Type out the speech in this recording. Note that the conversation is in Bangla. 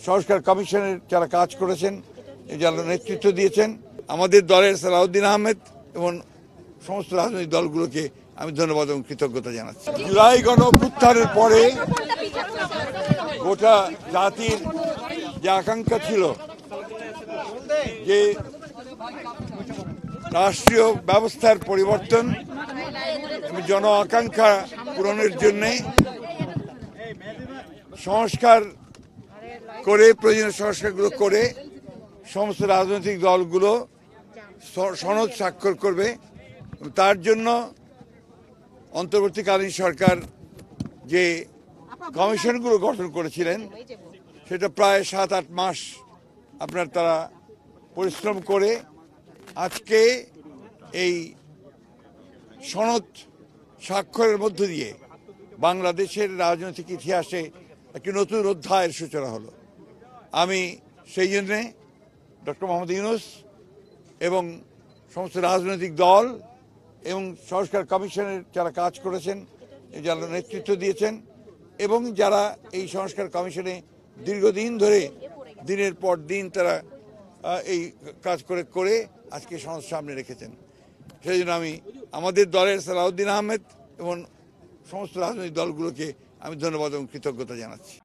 সংস্কার কমিশনের যারা কাজ করেছেন, যারা নেতৃত্ব দিয়েছেন, আমাদের দলের সালাউদ্দিন আহমেদ এবং সমস্ত রাজনৈতিক দলগুলোকে আমি ধন্যবাদ এবং কৃতজ্ঞতা জানাচ্ছি। জুলাই গণঅভ্যুত্থানের পরে গোটা জাতির যে আকাঙ্ক্ষা ছিল যে রাষ্ট্রীয় ব্যবস্থার পরিবর্তন এবং জন আকাঙ্ক্ষা পূরণের জন্য সংস্কার করে, প্রয়োজনীয় সংস্কারগুলো করে সমস্ত রাজনৈতিক দলগুলো সনদ স্বাক্ষর করবে। তার জন্য অন্তর্বর্তীকালীন সরকার যে কমিশনগুলো গঠন করেছিলেন সেটা প্রায় 7-8 মাস তারা পরিশ্রম করে আজকে এই সনদ স্বাক্ষরের মধ্য দিয়ে বাংলাদেশের রাজনৈতিক ইতিহাসে একটি নতুন অধ্যায়ের সূচনা হলো। আমি সেই জন্যে ডক্টর মোহাম্মদ ইউনূস এবং সমস্ত রাজনৈতিক দল এবং সংস্কার কমিশনের যারা কাজ করেছেন, যারা নেতৃত্ব দিয়েছেন এবং যারা এই সংস্কার কমিশনে দীর্ঘদিন ধরে দিনের পর দিন তারা এই কাজ করে আজকে সংসদ সামনে রেখেছেন, সেই জন্য আমি আমাদের দলের সালাউদ্দিন আহমেদ এবং সমস্ত রাজনৈতিক দলগুলোকে আমি ধন্যবাদ এবং কৃতজ্ঞতা জানাচ্ছি।